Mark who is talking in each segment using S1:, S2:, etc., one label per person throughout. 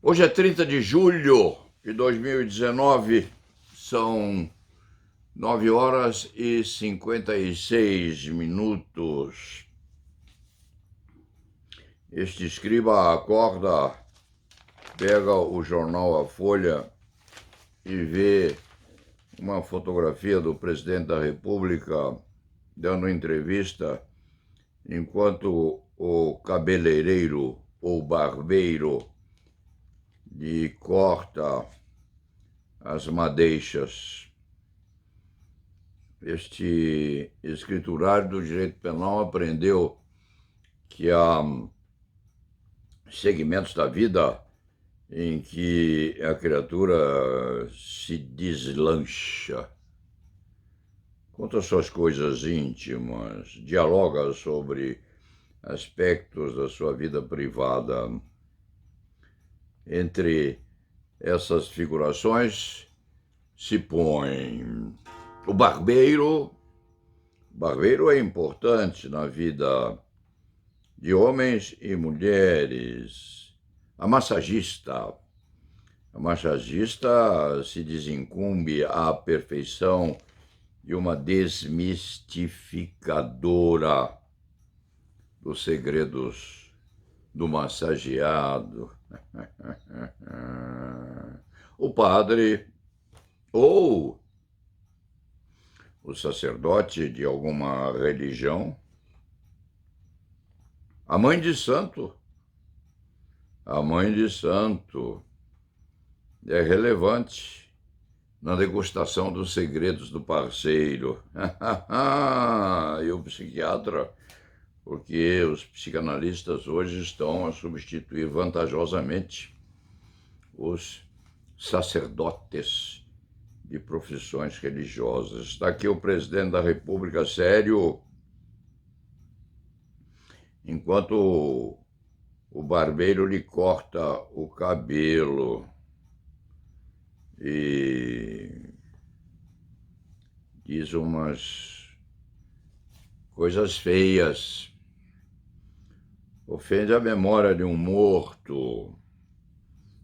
S1: Hoje é 30 de julho de 2019, são 9 horas e 56 minutos. Este escriba acorda, pega o jornal A Folha e vê uma fotografia do presidente da República dando entrevista enquanto o cabeleireiro ou barbeiro lhe corta as madeixas. Este escriturário do direito penal aprendeu que há segmentos da vida em que a criatura se deslancha, conta suas coisas íntimas, dialoga sobre aspectos da sua vida privada. Entre essas figurações se põe o barbeiro. O barbeiro é importante na vida de homens e mulheres. A massagista se desincumbe à perfeição de uma desmistificadora dos segredos do massageado. O padre ou o sacerdote de alguma religião, a mãe de santo é relevante na degustação dos segredos do parceiro. E o psiquiatra, porque os psicanalistas hoje estão a substituir vantajosamente os sacerdotes de profissões religiosas. Está aqui o presidente da República sério, enquanto o barbeiro lhe corta o cabelo e diz umas coisas feias, ofende a memória de um morto,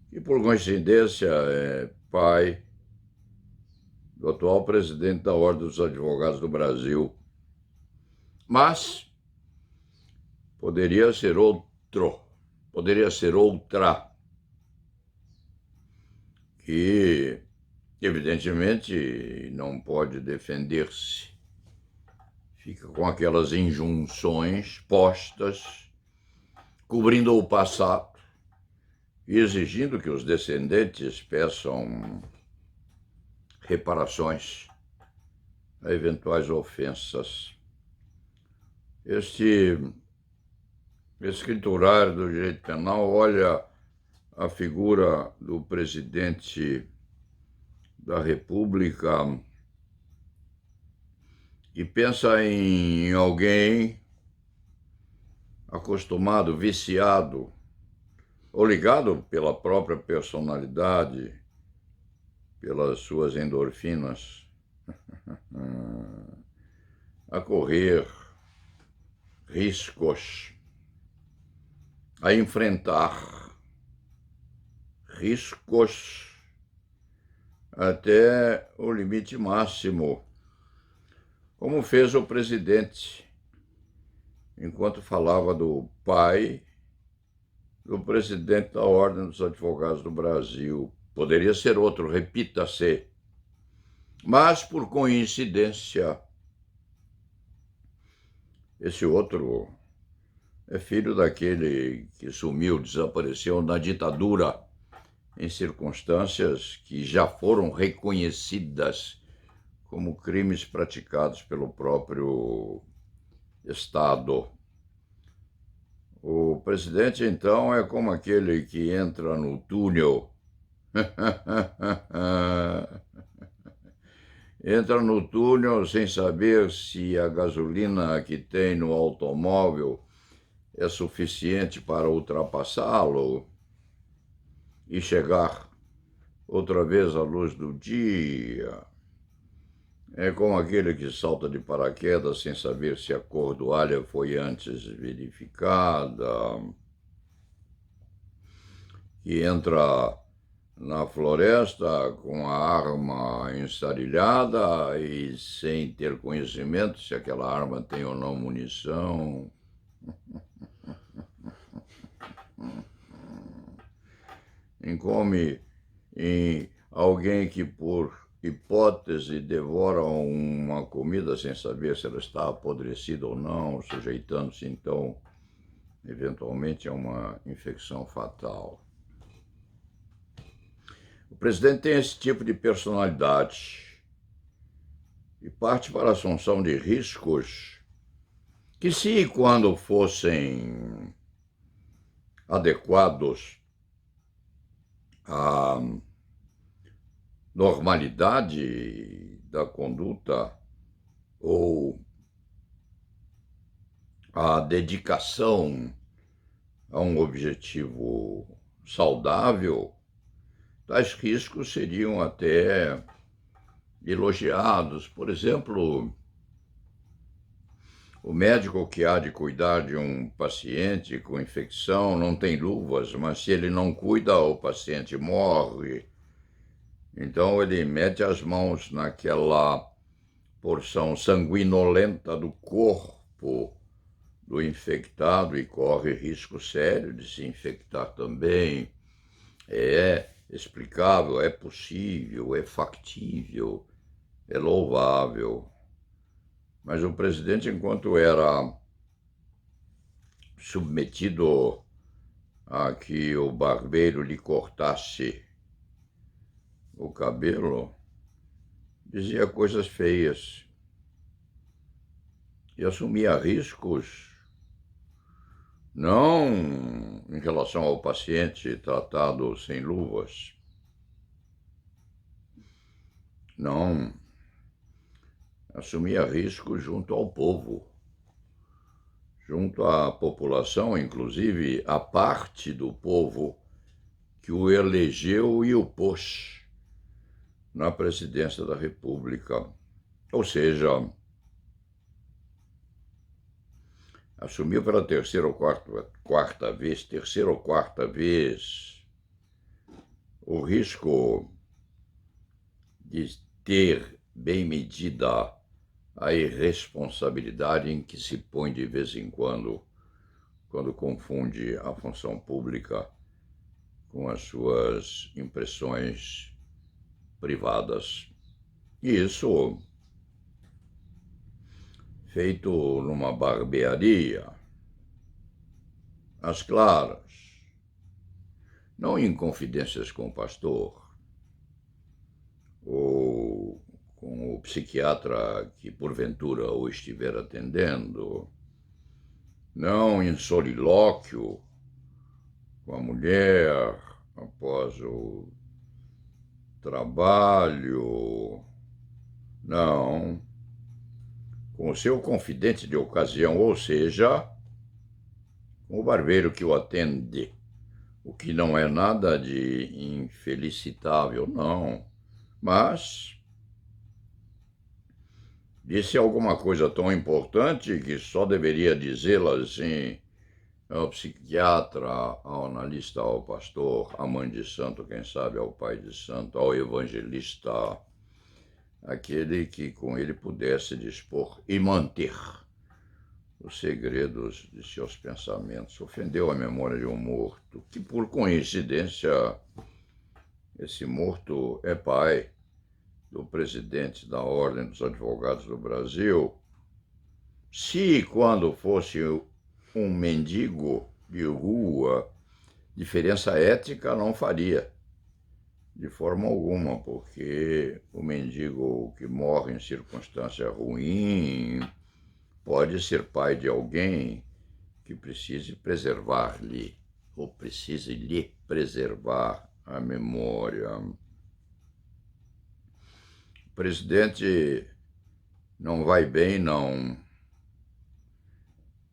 S1: que por coincidência é pai do atual presidente da Ordem dos Advogados do Brasil. Mas poderia ser outra, que evidentemente não pode defender-se. Fica com aquelas injunções postas, cobrindo o passado e exigindo que os descendentes peçam reparações a eventuais ofensas. Este escriturário do direito penal olha a figura do presidente da República e pensa em alguém acostumado, viciado, ou ligado pela própria personalidade, pelas suas endorfinas, a correr riscos, a enfrentar riscos até o limite máximo, como fez o presidente, enquanto falava do pai do presidente da Ordem dos Advogados do Brasil. Poderia ser outro, repita-se. Mas, por coincidência, esse outro é filho daquele que sumiu, desapareceu na ditadura, em circunstâncias que já foram reconhecidas como crimes praticados pelo próprio Estado. O presidente, então, é como aquele que entra no túnel. Entra no túnel sem saber se a gasolina que tem no automóvel é suficiente para ultrapassá-lo e chegar outra vez à luz do dia. É como aquele que salta de paraquedas sem saber se a cordoalha foi antes verificada. que entra na floresta com a arma ensarilhada e sem ter conhecimento se aquela arma tem ou não munição. Income em alguém que, por hipótese, devora uma comida sem saber se ela está apodrecida ou não, sujeitando-se, então, eventualmente, a uma infecção fatal. O presidente tem esse tipo de personalidade e parte para a assunção de riscos que, se e quando fossem adequados à normalidade da conduta ou à dedicação a um objetivo saudável, tais riscos seriam até elogiados. Por exemplo, o médico que há de cuidar de um paciente com infecção não tem luvas, mas se ele não cuida, o paciente morre. Então ele mete as mãos naquela porção sanguinolenta do corpo do infectado e corre risco sério de se infectar também. É explicável, é possível, é factível, é louvável. Mas o presidente, enquanto era submetido a que o barbeiro lhe cortasse o cabelo, dizia coisas feias e assumia riscos, não em relação ao paciente tratado sem luvas, não, assumia riscos junto ao povo, junto à população, inclusive a parte do povo que o elegeu e o pôs na presidência da República. Ou seja, assumiu pela terceira ou quarta vez, o risco de ter bem medida a irresponsabilidade em que se põe de vez em quando confunde a função pública com as suas impressões privadas. E isso feito numa barbearia, às claras, não em confidências com o pastor ou com o psiquiatra que porventura o estiver atendendo, não em solilóquio com a mulher após o trabalho, não, com o seu confidente de ocasião, ou seja, com o barbeiro que o atende, o que não é nada de infelicitável, não, mas disse alguma coisa tão importante que só deveria dizê-la assim ao psiquiatra, ao analista, ao pastor, à mãe de santo, quem sabe ao pai de santo, ao evangelista, aquele que com ele pudesse dispor e manter os segredos de seus pensamentos. Ofendeu a memória de um morto, que por coincidência, esse morto é pai do presidente da Ordem dos Advogados do Brasil. Se quando fosse um mendigo de rua, diferença ética não faria, de forma alguma, porque o mendigo que morre em circunstância ruim pode ser pai de alguém que precise preservar-lhe, ou precise lhe preservar a memória. O presidente não vai bem, não.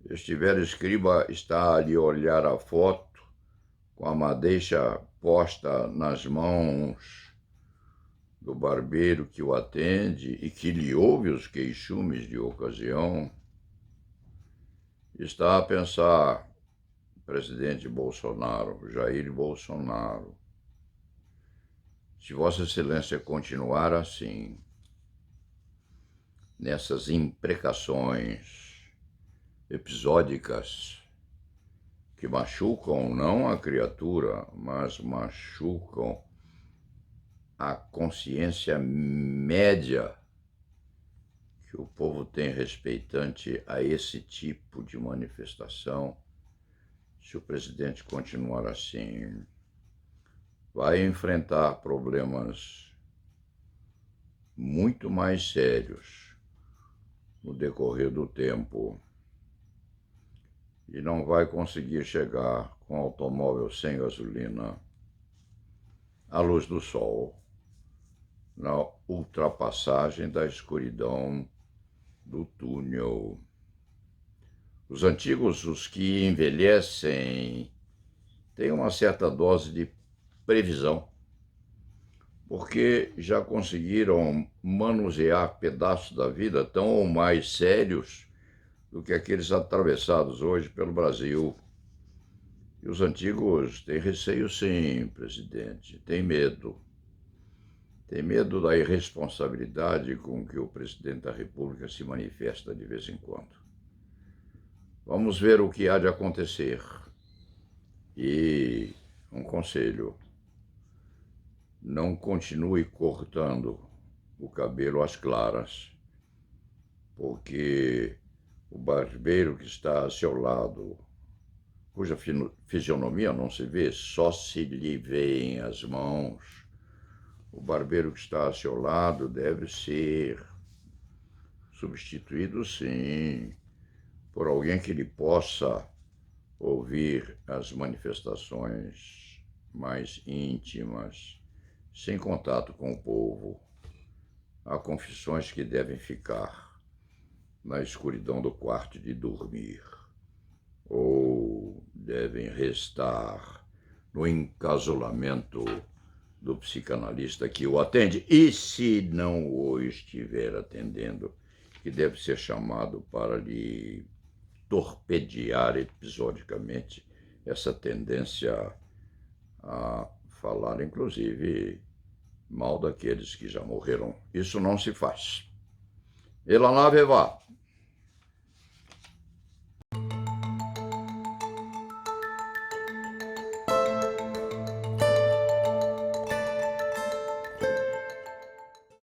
S1: Este velho escriba está ali a olhar a foto com a madeixa posta nas mãos do barbeiro que o atende e que lhe ouve os queixumes de ocasião. Está a pensar, presidente Bolsonaro, Jair Bolsonaro, se Vossa Excelência continuar assim, nessas imprecações episódicas que machucam não a criatura, mas machucam a consciência média que o povo tem respeitante a esse tipo de manifestação, se o presidente continuar assim, vai enfrentar problemas muito mais sérios no decorrer do tempo e não vai conseguir chegar com automóvel sem gasolina à luz do sol, na ultrapassagem da escuridão do túnel. Os antigos, os que envelhecem, têm uma certa dose de previsão, porque já conseguiram manusear pedaços da vida tão ou mais sérios do que aqueles atravessados hoje pelo Brasil. E os antigos têm receio, sim, presidente, têm medo. Tem medo da irresponsabilidade com que o presidente da República se manifesta de vez em quando. Vamos ver o que há de acontecer. E um conselho: não continue cortando o cabelo às claras, porque o barbeiro que está a seu lado, cuja fisionomia não se vê, só se lhe vêem as mãos, o barbeiro que está a seu lado deve ser substituído, sim, por alguém que lhe possa ouvir as manifestações mais íntimas, sem contato com o povo. Há confissões que devem ficar na escuridão do quarto de dormir, ou devem restar no encasulamento do psicanalista que o atende, e se não o estiver atendendo, que deve ser chamado para lhe torpedear episodicamente essa tendência a falar, inclusive, mal daqueles que já morreram. Isso não se faz. E la nave va.